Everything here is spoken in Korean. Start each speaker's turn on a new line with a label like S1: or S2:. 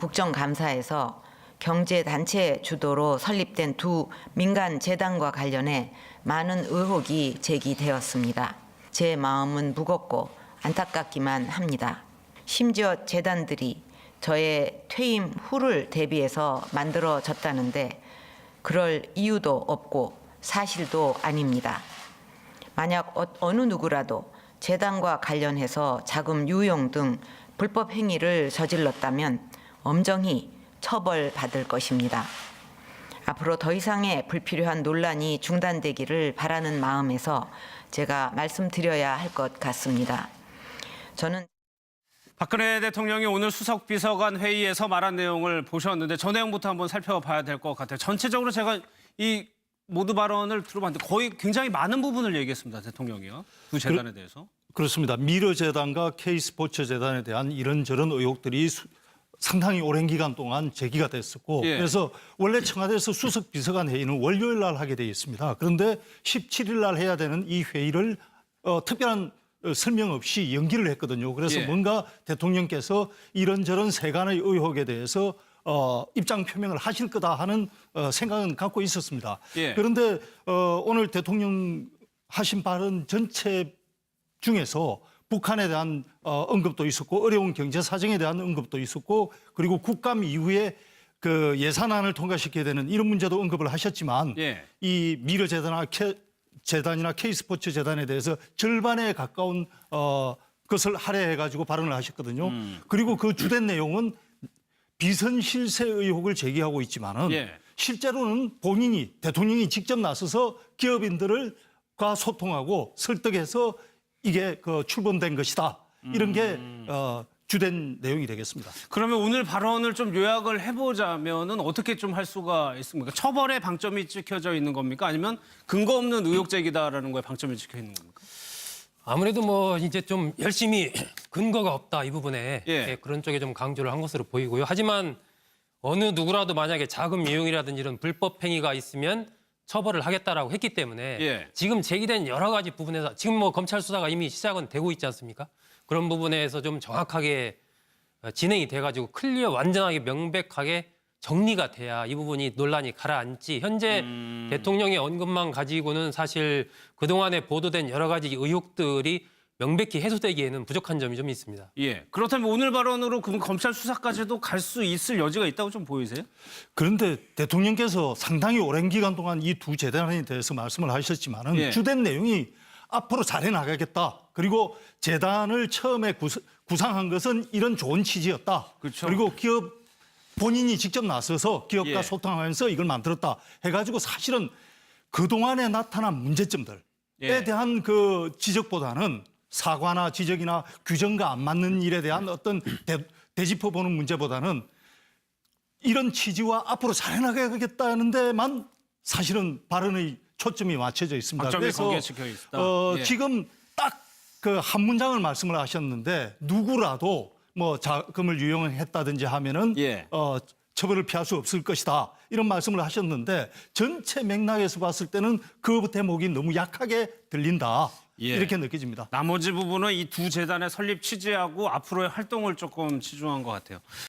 S1: 국정감사에서 경제단체 주도로 설립된 두 민간 재단과 관련해 많은 의혹이 제기되었습니다. 제 마음은 무겁고 안타깝기만 합니다. 심지어 재단들이 저의 퇴임 후를 대비해서 만들어졌다는데 그럴 이유도 없고 사실도 아닙니다. 만약 어느 누구라도 재단과 관련해서 자금 유용 등 불법 행위를 저질렀다면 엄정히 처벌받을 것입니다. 앞으로 더 이상의 불필요한 논란이 중단되기를 바라는 마음에서 제가 말씀드려야 할 것 같습니다. 저는
S2: 박근혜 대통령이 오늘 수석비서관 회의에서 말한 내용을 보셨는데 저 내용부터 한번 살펴봐야 될 것 같아요. 전체적으로 제가 이 모두 발언을 들어봤는데 거의 굉장히 많은 부분을 얘기했습니다. 대통령이요. 두 재단에 대해서.
S3: 그렇습니다. 미르재단과 K스포츠재단에 대한 이런저런 의혹들이 상당히 오랜 기간 동안 제기가 됐었고 그래서 원래 청와대에서 수석비서관 회의는 월요일 날 하게 돼 있습니다. 그런데 17일 날 해야 되는 이 회의를 특별한 설명 없이 연기를 했거든요. 그래서 뭔가 대통령께서 이런저런 세간의 의혹에 대해서 입장 표명을 하실 거다 하는 생각은 갖고 있었습니다. 그런데 오늘 대통령 하신 발언 전체 중에서 북한에 대한 언급도 있었고 어려운 경제 사정에 대한 언급도 있었고 그리고 국감 이후에 그 예산안을 통과시켜야 되는 이런 문제도 언급을 하셨지만 이 미르재단이나 K스포츠 재단에 대해서 절반에 가까운 것을 할애해가지고 발언을 하셨거든요. 그리고 그 주된 내용은 비선 실세 의혹을 제기하고 있지만은 실제로는 본인이 대통령이 직접 나서서 기업인들과 소통하고 설득해서 이게 출범된 것이다. 이런 게 주된 내용이 되겠습니다.
S2: 그러면 오늘 발언을 좀 요약을 해보자면은 어떻게 좀 할 수가 있습니까? 처벌에 방점이 찍혀져 있는 겁니까? 아니면 근거 없는 의혹 제기다라는 거에 방점이 찍혀 있는 겁니까?
S4: 아무래도 뭐 이제 좀 열심히 근거가 없다 이 부분에 그런 쪽에 좀 강조를 한 것으로 보이고요. 하지만 어느 누구라도 만약에 자금 유용이라든지 이런 불법 행위가 있으면 처벌을 하겠다라고 했기 때문에 지금 제기된 여러 가지 부분에서 지금 뭐 검찰 수사가 이미 시작은 되고 있지 않습니까? 그런 부분에서 좀 정확하게 진행이 돼가지고 클리어 완전하게 명백하게 정리가 돼야 이 부분이 논란이 가라앉지 현재 대통령의 언급만 가지고는 사실 그동안에 보도된 여러 가지 의혹들이 명백히 해소되기에는 부족한 점이 좀 있습니다.
S2: 그렇다면 오늘 발언으로 그럼 검찰 수사까지도 갈 수 있을 여지가 있다고 좀 보이세요?
S3: 그런데 대통령께서 상당히 오랜 기간 동안 이 두 재단에 대해서 말씀을 하셨지만은 주된 내용이 앞으로 잘해 나가겠다. 그리고 재단을 처음에 구상한 것은 이런 좋은 취지였다. 그리고 기업 본인이 직접 나서서 기업과 소통하면서 이걸 만들었다. 해가지고 사실은 그동안에 나타난 문제점들에 대한 그 지적보다는 사과나 지적이나 규정과 안 맞는 일에 대한 어떤 되짚어보는 문제보다는 이런 취지와 앞으로 잘해 나가겠다는 데만 사실은 발언의 초점이 맞춰져 있습니다.
S2: 그래서
S3: 지금 딱 그 한 문장을 말씀을 하셨는데 누구라도 뭐 자금을 유용했다든지 하면은 처벌을 피할 수 없을 것이다. 이런 말씀을 하셨는데 전체 맥락에서 봤을 때는 그 대목이 너무 약하게 들린다. 이렇게 느껴집니다.
S2: 나머지 부분은 이 두 재단의 설립 취지하고 앞으로의 활동을 조금 치중한 것 같아요.